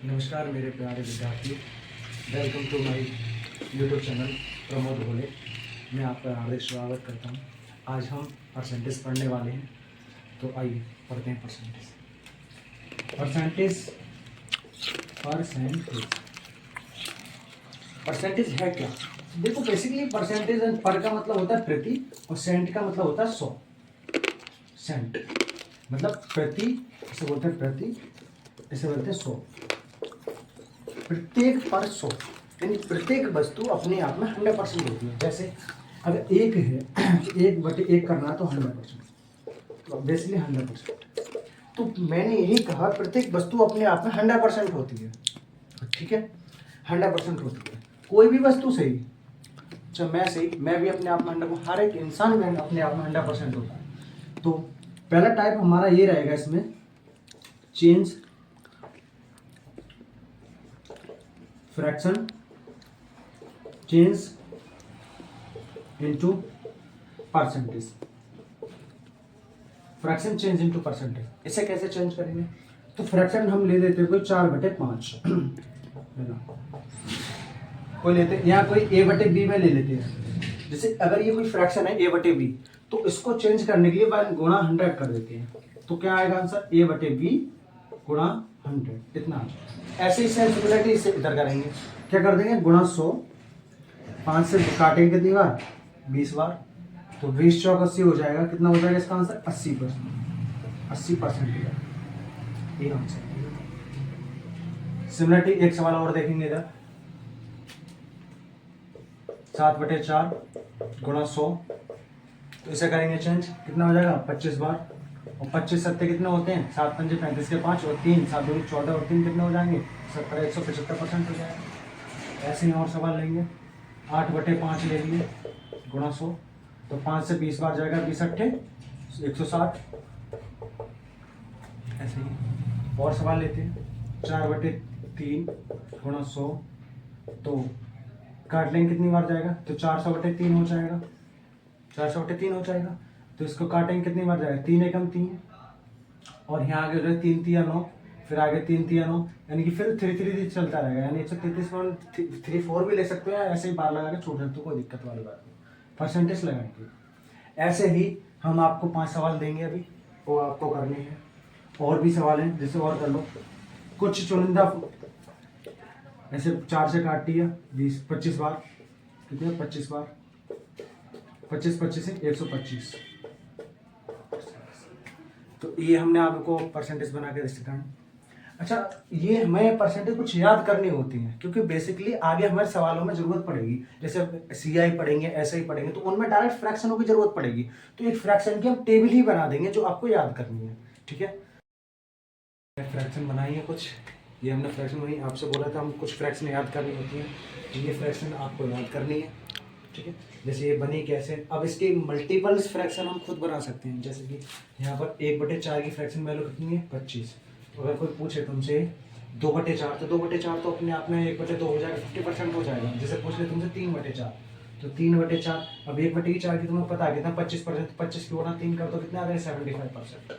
नमस्कार मेरे प्यारे विद्यार्थी, welcome to my YouTube channel Pramod Bhole. मैं आपका हार्दिक स्वागत करता हूं। आज हम परसेंटेज पढ़ने वाले हैं, तो आइए पढ़ते हैं परसेंटेज। परसेंटेज है क्या? देखो, बेसिकली परसेंटेज पर का मतलब होता है प्रति, और सेंट का मतलब होता है 100। सेंट मतलब प्रति, इसे बोलते हैं प्रति, इसे बोलते हैं 100। प्रत्येक पर 100 यानी प्रत्येक वस्तु अपने आप में 100% होती है। जैसे अगर एक है, 1/1 करना है तो 100%, तो बेसिकली 100%। तो मैंने यही कहा, प्रत्येक वस्तु अपने आप में 100% होती है। ठीक है, 100% होती है। कोई भी वस्तु सही, चाहे मैं सही, मैं भी अपने आप में 100, हर एक इंसान में अपने आप में 100% होता है। तो पहला टाइप हमारा ये रहेगा इसमें, change fraction change into percentage. Fraction change into percentage, इसे कैसे चेंज करेंगे? तो फ्रैक्शन हम ले लेते हैं कोई 4/5 कोई लेते हैं, यहाँ कोई a/b में ले लेते हैं। जैसे अगर ये कोई फ्रैक्शन है a/b, तो इसको चेंज करने के लिए 1 गुणा 100 कर देते हैं। तो क्या आएगा आंसर? a/b गुणा 100, इतना। ऐसे ही सेम सिमिलरिटी इसे इधर करेंगे। क्या कर देंगे? गुणा 100, 5 से काटेंगे कितनी बार? 20 बार। तो 20 चौक 80 हो जाएगा। कितना हो जाएगा इसका आंसर? 80%। 80% ये आंसर। सिमिलरिटी एक सवाल और देखेंगे इधर। 7/4 गुणा 100, तो इसे करेंगे चेंज। कितना हो जाएगा? 25 बार। और 25 सत्ते कितने होते हैं? 7 पंजे 35 के 5 और 3, 7 दूनी 14 और 3 कितने हो जाएंगे? 70, 175% हो जाएगा। ऐसे ही और सवाल लेंगे। 8/5 ले लिए गुणा 100, तो 5 से 20 बार जाएगा, 20 अट्ठे 160। ऐसे ही और सवाल लेते हैं। 4/3 गुणा 100, तो काट लेंगे कितनी बार जाएगा? तो 400/3 हो जाएगा। 400/3 हो जाएगा। तो इसको काटेंगे कितनी बार जाएगा? 3 एकम 3, और यहाँ आगे जो है 3 3 9, फिर आगे 3 3 9, यानी कि फिर 3 3 चलता रहेगा। यानी 133.34 भी ले सकते हैं, ऐसे ही बार लगा के छोड़ सकते हो, कोई दिक्कत वाली बात नहीं। परसेंटेज लगाएंगे। ऐसे ही हम आपको 5 सवाल देंगे अभी, वो आपको करने हैं। और भी सवाल हैं, जैसे और कर लो। कुछ चुनिंदा ऐसे 4 से काट दिया 25 बार, कितने? 25 बार। 25 से 125। तो ये हमने आपको परसेंटेज बना के दिखाया। अच्छा, ये हमें परसेंटेज कुछ याद करनी होती है, क्योंकि बेसिकली आगे हमारे सवालों में जरूरत पड़ेगी। जैसे सीआई पढ़ेंगे, ऐसे ही पढ़ेंगे, तो उनमें डायरेक्ट फ्रैक्शनों की जरूरत पड़ेगी। तो एक फ्रैक्शन की हम टेबल ही बना देंगे जो आपको याद करनी है। ठीक है, फ्रैक्शन बनाई है कुछ, ये हमने फ्रैक्शन बनाई। आपसे बोला था हम कुछ फ्रैक्शन याद करनी होती है, तो ये फ्रैक्शन आपको याद करनी है। ठीक है, जैसे ये बनी कैसे? अब इसके मल्टीपल्स फ्रैक्शन हम खुद बना सकते हैं। जैसे कि यहाँ पर 1/4 की फ्रैक्शन वैल्यू कितनी है? 25। तो अगर कोई पूछे तुमसे 2/4, तो 2/4 तो अपने आप में 1/2 हो जाएगा, 50% हो जाएगा। जैसे पूछ ले तुमसे 3/4, तो 3/4। अब 1/4 की तुम्हें पता है कितना? 25%। 25 की गुणा 3 कर तो कितना आ गया? 75%।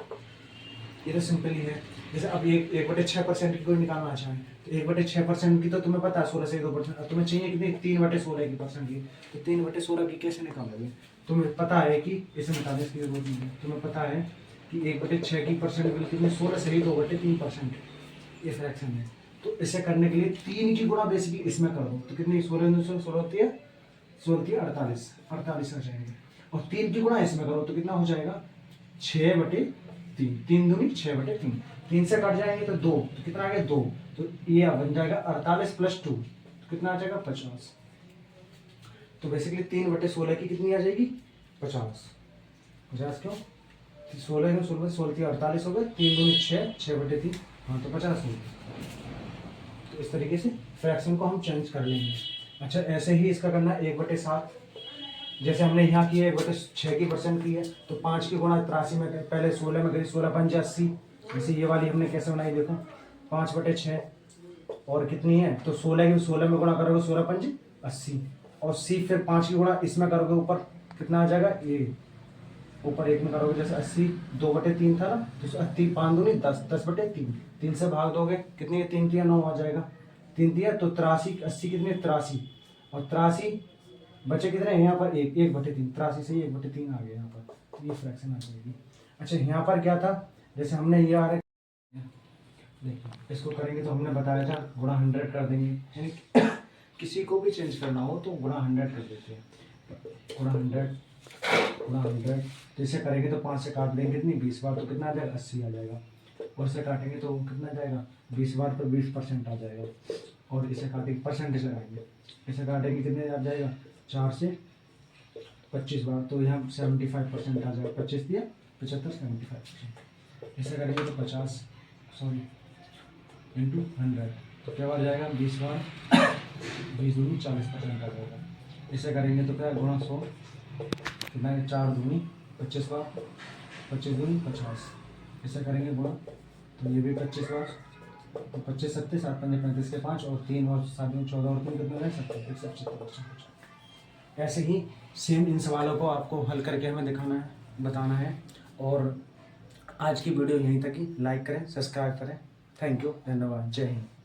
ये तो सिंपल ही है। जैसे अब 1/6% की कोई निकालना चाहे, तो 1/6% की तो तुम्हें पता है 16 से 2%। अब तुम्हें चाहिए कितनी? 3/16 की परसेंट की। तो 3/16 की कैसे निकालोगे? तुम्हें पता है कि इसे निकालने की जरूरत नहीं है। तुम्हें पता है कि 1/6 की परसेंट वैल्यू कितनी? 16 से ही 2/3%। ये फ्रैक्शन है। तो इसे करने के लिए 3 की गुणा बेसिकली इसमें कर दो, तो कितनी? 16 होती है, 48 आ जाएंगे। और 3 की गुणा इसमें करो तो कितना हो जाएगा? 6/3। 3 दूनी 6/3। 3 से कट जाएंगे तो 2, तो कितना आ गया? 2। तो ये बन जाएगा 48 + 2, तो कितना आ जाएगा? 50। तो बेसिकली 3/16 की कितनी आ जाएगी? 50। 50 क्यों? 16 में 16 48 हो गए, 3 दूनी 6, 6/3, हाँ तो 50 हो गए। तो इस तरीके से फ्रैक्शन को हम चेंज कर लेंगे। अच्छा, ऐसे ही इसका करना है 1/7। जैसे हमने यहाँ की है 1/6 की परसेंट की है, तो 5 की गुणा 83 में पहले 16 में करी, 16 पंजे 80। जैसे ये वाली हमने कैसे बनाई देखो, 5/6 और कितनी है? तो 16 की 16 में गुणा करोगे, 16 पंजे 80, और सी फिर 5 की गुणा इसमें करोगे ऊपर, कितना आ जाएगा? ये ऊपर 1 में करोगे, जैसे 80 2/3 था ना, तो 80 5 दूनी 10, 10/3, 3 से भाग दोगे, कितनी है, 3 9 आ जाएगा, 3 दिया तो 83, 80 कितने 83, और 83 बचे कितने हैं यहाँ पर 1/3, 83 से 1/3 आ गया यहाँ पर, ये फ्रैक्शन आ जाएगी। अच्छा यहाँ पर क्या था, जैसे हमने ये आ रहा है, देखिए इसको करेंगे तो हमने बताया था गुणा 100 कर देंगे, यानी किसी को भी चेंज करना हो तो गुणा 100 कर देते हैं, गुणा 100 तो इसे करेंगे तो 5 से काट देंगे कितनी 20 बार, तो कितना आ जाएगा 80 आ जाएगा, और इसे काटेंगे तो कितना जाएगा 20 बार पर 20% आ जाएगा, और इसे काटेंगे परसेंटेज लगाएंगे, इसे काटेंगे कितने आ जाएगा 4 से 25 बार, तो यहाँ 75% आ जाएगा, 25 दिया 75 75%, इसे करेंगे तो 50 इंटू 100, तो क्या आ जाएगा 20 बार 20 दूनी 40% आ जाएगा, इसे करेंगे तो क्या गुणा 100 कितना है 4 दूनी 25 बार 25 दूनी 50, इसे करेंगे गुणा तो ये भी 25 बार, तो 25 सत्ते 7 5 35 के 5 और 3 और 7 में 14 और 3 कितना है 70%। ऐसे ही सेम इन सवालों को आपको हल करके हमें दिखाना है, बताना है। और आज की वीडियो यहीं तक ही, लाइक करें, सब्सक्राइब करें। थैंक यू, धन्यवाद, जय हिंद।